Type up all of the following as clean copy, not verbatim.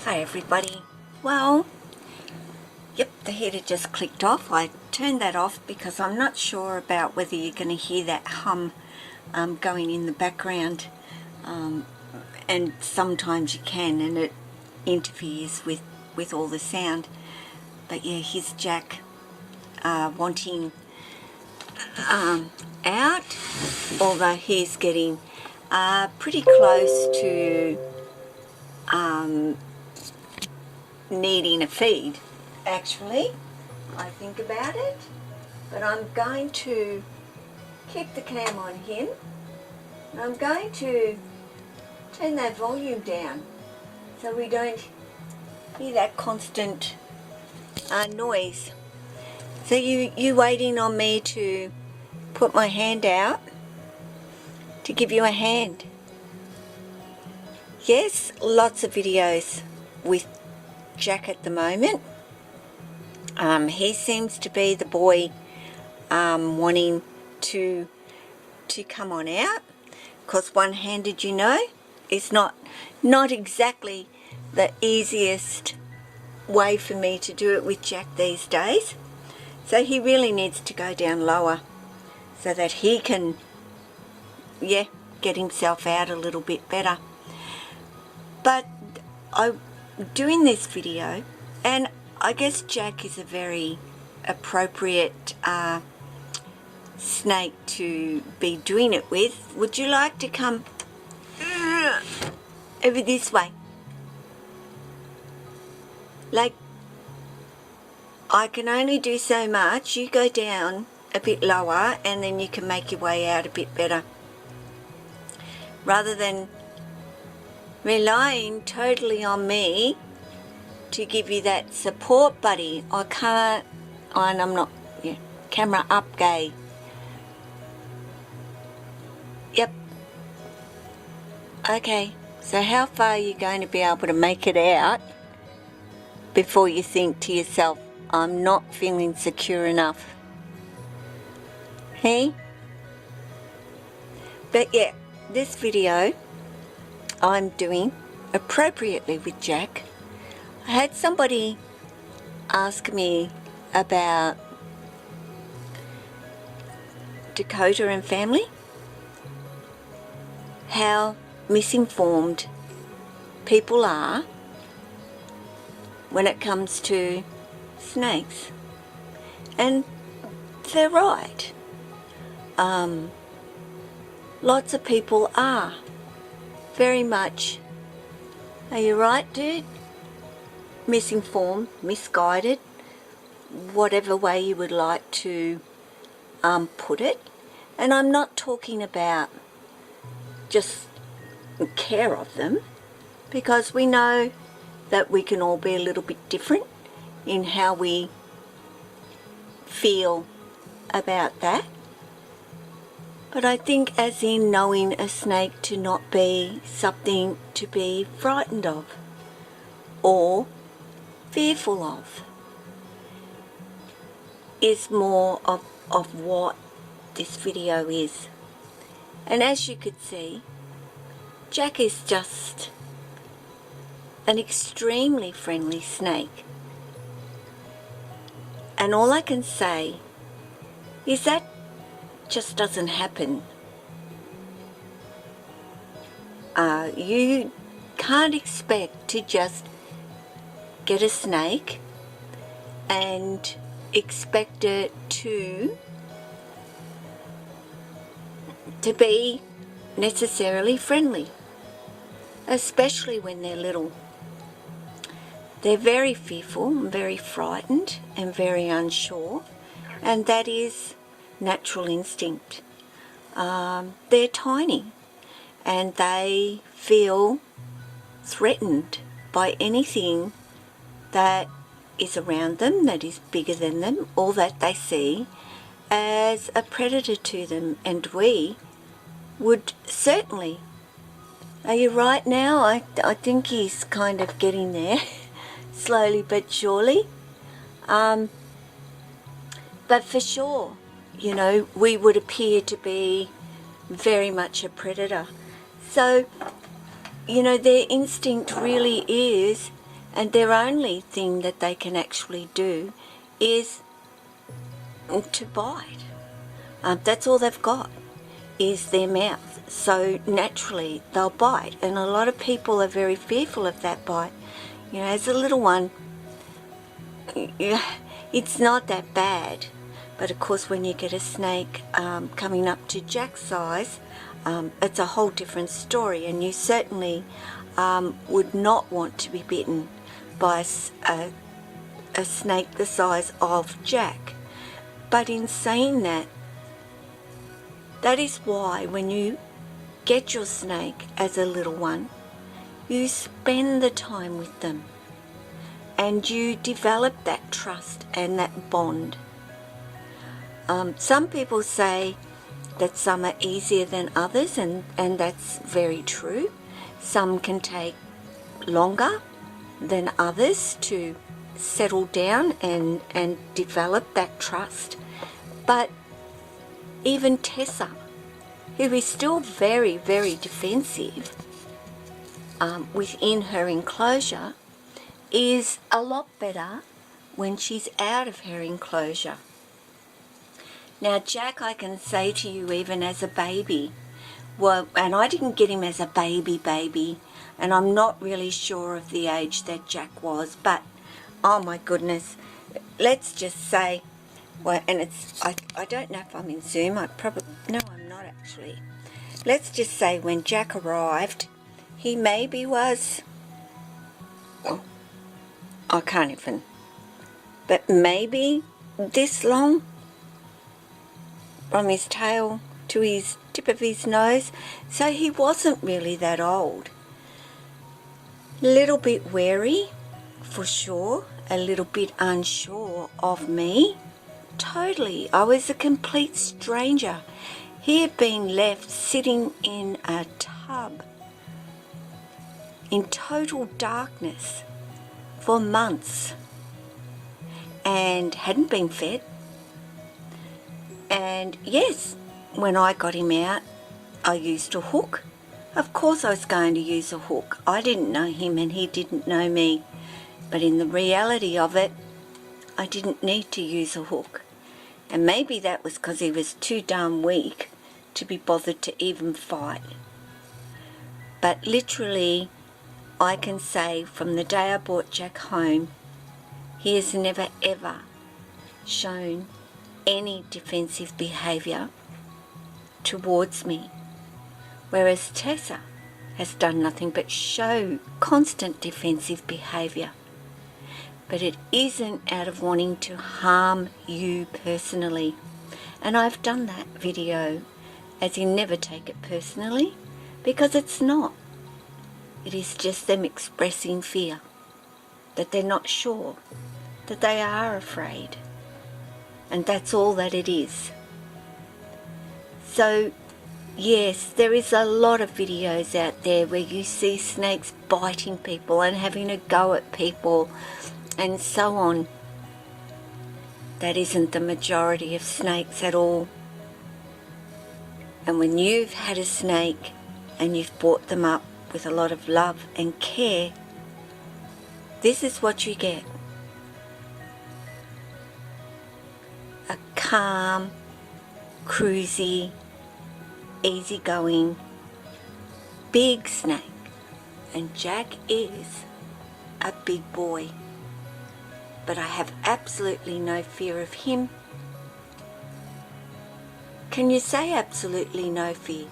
Hi everybody. Well, yep, the heater just clicked off. I turned that off because I'm not sure about whether you're going to hear that hum going in the background, and sometimes you can, and it interferes with all the sound. But yeah, here's Jack wanting out, although he's getting pretty close to needing a feed, actually. I think about it, but I'm going to keep the cam on him, and I'm going to turn that volume down so we don't hear that constant noise. So you waiting on me to put my hand out to give you a hand? Yes, lots of videos with Jack at the moment. He seems to be the boy wanting to come on out, because one-handed, you know, is not exactly the easiest way for me to do it with Jack these days. So he really needs to go down lower so that he can, yeah, get himself out a little bit better. But I'm doing this video, and I guess Jack is a very appropriate snake to be doing it with. Would you like to come over this way? Like, I can only do so much. You go down a bit lower and then you can make your way out a bit better, rather than relying totally on me to give you that support, buddy. I can't, and I'm not, yeah, camera up, gay. Yep. Okay, so how far are you going to be able to make it out before you think to yourself, I'm not feeling secure enough? Hey? But yeah, this video I'm doing appropriately with Jack. I had somebody ask me about Dakota and family, how misinformed people are when it comes to snakes, and they're right. Lots of people are very much, are you right, dude? Misinformed, misguided, whatever way you would like to put it. And I'm not talking about just care of them, because we know that we can all be a little bit different in how we feel about that. But I think as in knowing a snake to not be something to be frightened of or fearful of is more of what this video is. And as you could see, Jack is just an extremely friendly snake. And all I can say is that just doesn't happen. You can't expect to just get a snake and expect it to be necessarily friendly, especially when they're little. They're very fearful and very frightened and very unsure, and that is natural instinct. They're tiny and they feel threatened by anything that is around them, that is bigger than them, or that they see as a predator to them. And we would certainly, are you right now? I think he's kind of getting there slowly but surely. But for sure, you know, we would appear to be very much a predator. So, you know, their instinct really is and their only thing that they can actually do is to bite. That's all they've got, is their mouth. So naturally they'll bite, and a lot of people are very fearful of that bite. You know, as a little one, it's not that bad, but of course when you get a snake coming up to Jack's size, it's a whole different story, and you certainly would not want to be bitten by a snake the size of Jack. But in saying that, that is why when you get your snake as a little one, you spend the time with them and you develop that trust and that bond. Some people say that some are easier than others, and that's very true. Some can take longer than others to settle down and develop that trust. But even Tessa, who is still very, very defensive within her enclosure, is a lot better when she's out of her enclosure. Now Jack, I can say to you, even as a baby, well, and I didn't get him as a baby, and I'm not really sure of the age that Jack was, but oh my goodness, let's just say, well, and it's, I don't know if I'm in Zoom, no, I'm not actually. Let's just say when Jack arrived, he maybe was, well, I can't even, but maybe this long, from his tail to his tip of his nose, so he wasn't really that old. Little bit wary, for sure, a little bit unsure of me. Totally, I was a complete stranger. He had been left sitting in a tub in total darkness for months and hadn't been fed. And yes, when I got him out, I used a hook. Of course I was going to use a hook. I didn't know him and he didn't know me. But in the reality of it, I didn't need to use a hook. And maybe that was because he was too darn weak to be bothered to even fight. But literally, I can say from the day I brought Jack home, he has never ever shown any defensive behaviour towards me, whereas Tessa has done nothing but show constant defensive behaviour. But it isn't out of wanting to harm you personally, and I've done that video as in never take it personally, because it's not. It is just them expressing fear, that they're not sure, that they are afraid. And that's all that it is. So, yes, there is a lot of videos out there where you see snakes biting people and having a go at people and so on. That isn't the majority of snakes at all. And when you've had a snake and you've brought them up with a lot of love and care, this is what you get. A calm, cruisy, easygoing, big snake. And Jack is a big boy. But I have absolutely no fear of him. Can you say absolutely no fear?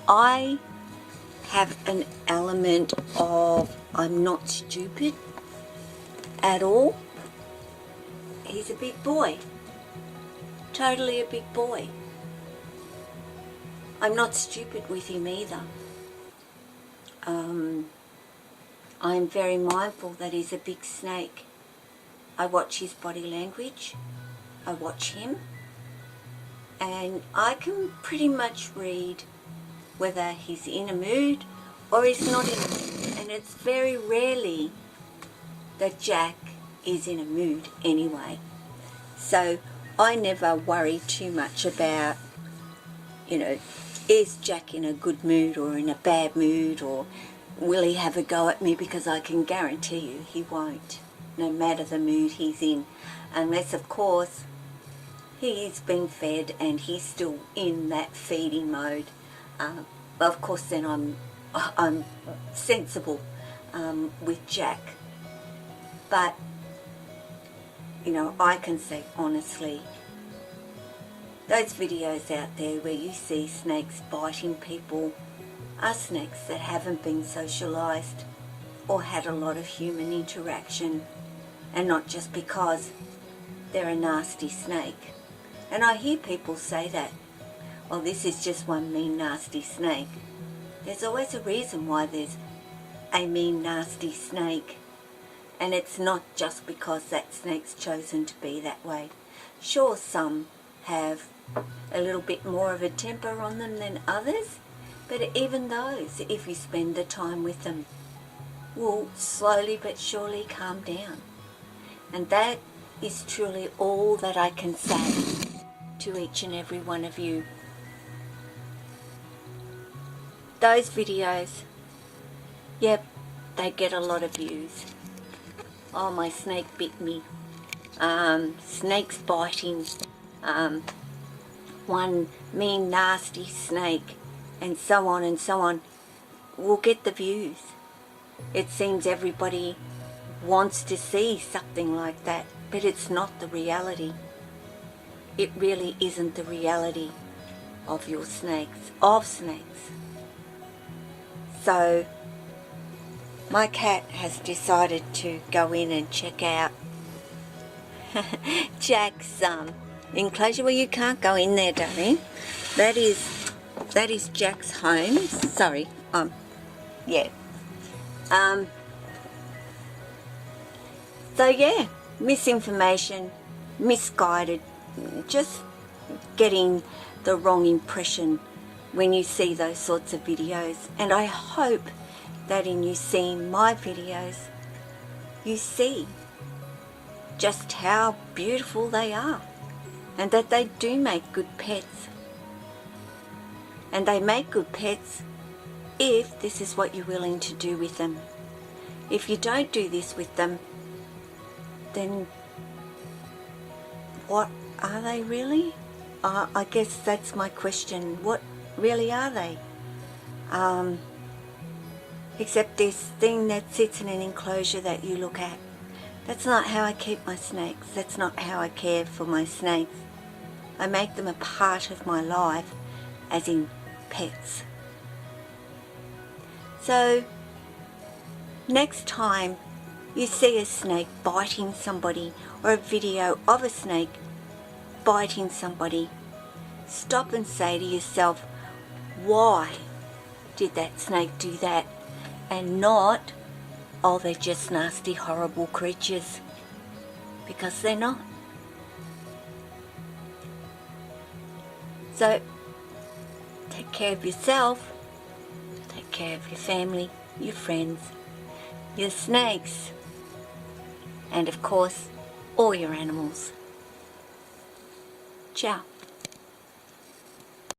I have an element of I'm not stupid at all. He's a big boy, totally a big boy. I'm not stupid with him either. I'm very mindful that he's a big snake. I watch his body language, I watch him, and I can pretty much read whether he's in a mood or he's not in a mood. And it's very rarely that Jack is in a mood anyway. So I never worry too much about, you know, is Jack in a good mood or in a bad mood, or will he have a go at me, because I can guarantee you he won't, no matter the mood he's in, unless of course he's been fed and he's still in that feeding mode. Of course then I'm sensible with Jack. But you know, I can say honestly, those videos out there where you see snakes biting people are snakes that haven't been socialised or had a lot of human interaction, and not just because they're a nasty snake. And I hear people say that, well, this is just one mean nasty snake. There's always a reason why there's a mean nasty snake, and it's not just because that snake's chosen to be that way. Sure, some have a little bit more of a temper on them than others, but even those, if you spend the time with them, will slowly but surely calm down. And that is truly all that I can say to each and every one of you. Those videos, yep, they get a lot of views. Oh, my snake bit me. Snakes biting. One mean nasty snake, and so on, will get the views. It seems everybody wants to see something like that, but it's not the reality. It really isn't the reality of your snakes, So my cat has decided to go in and check out Jack's enclosure. Well, you can't go in there, darling. That is Jack's home. Sorry. Yeah. So yeah, misinformation, misguided, just getting the wrong impression when you see those sorts of videos. And I hope that in you seeing my videos, you see just how beautiful they are, and that they do make good pets. And they make good pets if this is what you're willing to do with them. If you don't do this with them, then what are they really? I guess that's my question. What really are they? Except this thing that sits in an enclosure that you look at. That's not how I keep my snakes. That's not how I care for my snakes. I make them a part of my life, as in pets. So next time you see a snake biting somebody, or a video of a snake biting somebody, stop and say to yourself, why did that snake do that? And not, oh, they're just nasty, horrible creatures. Because they're not. So take care of yourself, take care of your family, your friends, your snakes, and of course, all your animals. Ciao.